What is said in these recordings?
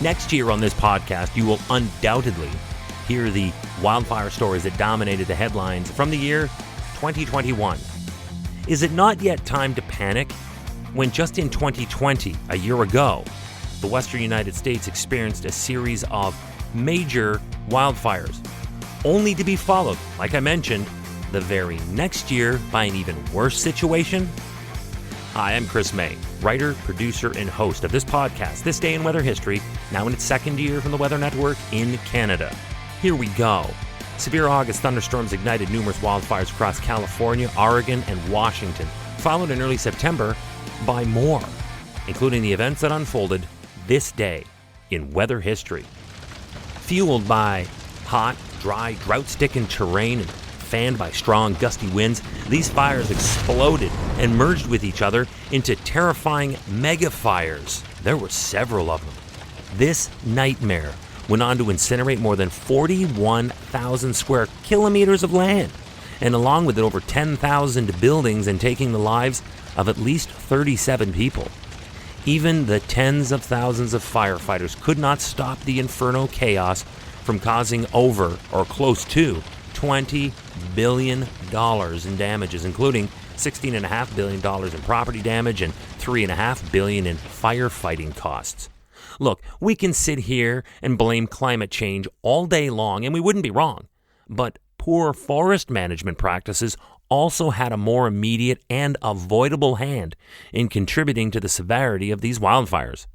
Next year on this podcast, you will undoubtedly hear the wildfire stories that dominated the headlines from the year 2021. Is it not yet time to panic when just in 2020, a year ago, the western United States experienced a series of major wildfires, only to be followed, like I mentioned, the very next year by an even worse situation? Hi, I'm Chris May, writer, producer, and host of this podcast, This Day in Weather History, now in its second year from the Weather Network in Canada. Here we go. Severe August thunderstorms ignited numerous wildfires across California, Oregon, and Washington, followed in early September by more, including the events that unfolded this day in weather history. Fueled by hot, dry, drought-stricken terrain and fanned by strong, gusty winds, these fires exploded and merged with each other into terrifying megafires. There were several of them. This nightmare went on to incinerate more than 41,000 square kilometers of land, and along with it over 10,000 buildings, and taking the lives of at least 37 people. Even the tens of thousands of firefighters could not stop the Inferno chaos from causing over or close to $20 billion in damages, including $16.5 billion in property damage and $3.5 billion in firefighting costs. Look, we can sit here and blame climate change all day long, and we wouldn't be wrong. But poor forest management practices also had a more immediate and avoidable hand in contributing to the severity of these wildfires.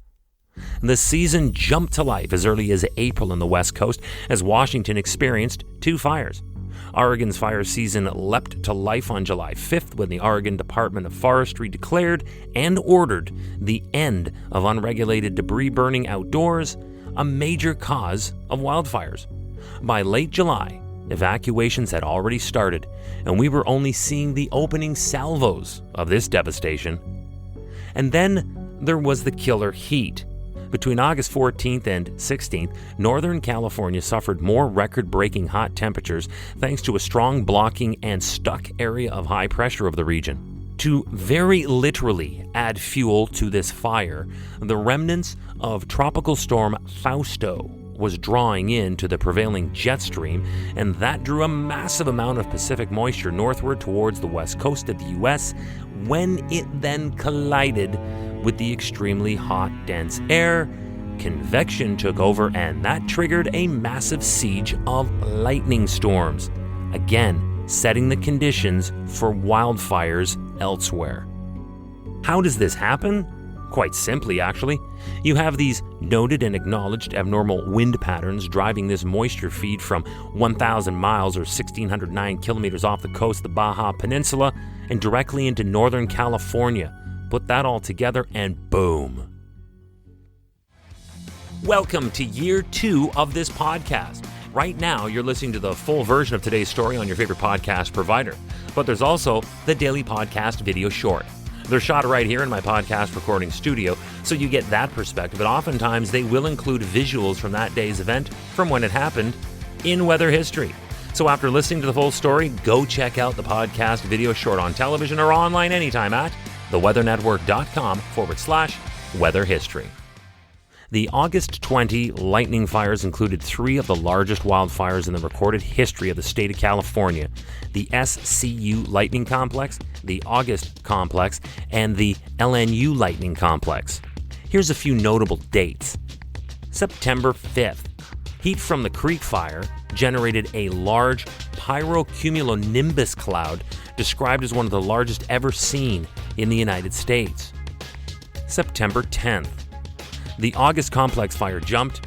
The season jumped to life as early as April in the West Coast as Washington experienced two fires. Oregon's fire season leapt to life on July 5th when the Oregon Department of Forestry declared and ordered the end of unregulated debris burning outdoors, a major cause of wildfires. By late July, evacuations had already started, and we were only seeing the opening salvos of this devastation. And then there was the killer heat. Between August 14th and 16th, Northern California suffered more record-breaking hot temperatures thanks to a strong blocking and stuck area of high pressure of the region. To very literally add fuel to this fire, the remnants of Tropical Storm Fausto was drawing into the prevailing jet stream, and that drew a massive amount of Pacific moisture northward towards the west coast of the U.S. when it then collided with the extremely hot, dense air. Convection took over, and that triggered a massive siege of lightning storms, again setting the conditions for wildfires elsewhere. How does this happen? Quite simply, actually. You have these noted and acknowledged abnormal wind patterns driving this moisture feed from 1,000 miles or 1,609 kilometers off the coast of the Baja Peninsula and directly into Northern California. Put that all together and boom. Welcome to year 2 of this podcast. Right now, you're listening to the full version of today's story on your favorite podcast provider. But there's also the daily podcast video short. They're shot right here in my podcast recording studio, so you get that perspective. And oftentimes, they will include visuals from that day's event from when it happened in weather history. So after listening to the full story, go check out the podcast video short on television or online anytime at theweathernetwork.com/weather history. The August 20 lightning fires included 3 of the largest wildfires in the recorded history of the state of California: the SCU Lightning Complex, the August Complex, and the LNU Lightning Complex. Here's a few notable dates. September 5th, heat from the Creek Fire generated a large pyrocumulonimbus cloud described as one of the largest ever seen in the United States. September 10th, the August Complex fire jumped,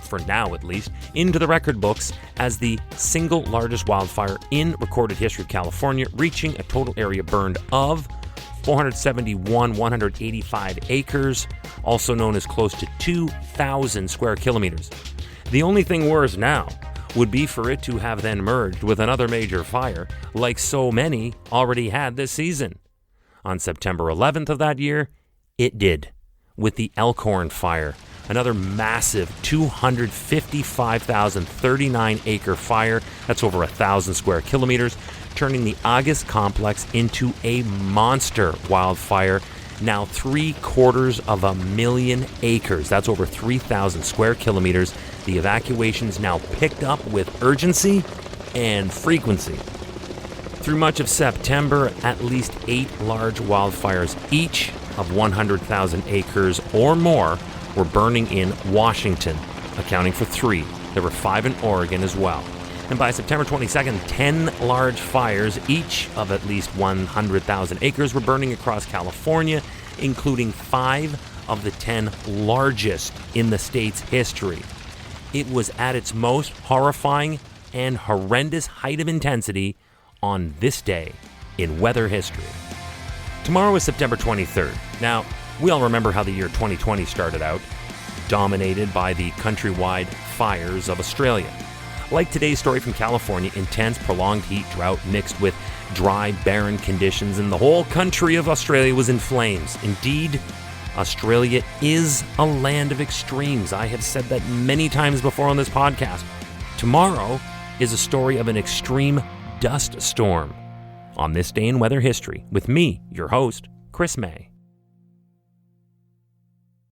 for now at least, into the record books as the single largest wildfire in recorded history of California, reaching a total area burned of 471,185 acres, also known as close to 2,000 square kilometers. The only thing worse now would be for it to have then merged with another major fire, like so many already had this season. On September 11th of that year, it did, with the Elkhorn Fire, another massive 255,039 acre fire, that's over 1,000 square kilometers, turning the August complex into a monster wildfire now 750,000 acres. That's over 3,000 square kilometers. The evacuations now picked up with urgency and frequency. Through much of September, at least 8 large wildfires, each of 100,000 acres or more, were burning in Washington, accounting for 3. There were 5 in Oregon as well. And by September 22nd, 10 large fires, each of at least 100,000 acres, were burning across California, including 5 of the 10 largest in the state's history. It was at its most horrifying and horrendous height of intensity on this day in weather history. Tomorrow is September 23rd. Now, we all remember how the year 2020 started out, dominated by the countrywide fires of Australia. Like today's story from California, intense, prolonged heat, drought mixed with dry, barren conditions, and the whole country of Australia was in flames. Indeed, Australia is a land of extremes. I have said that many times before on this podcast. Tomorrow is a story of an extreme dust storm on this day in weather history with me, your host, Chris May.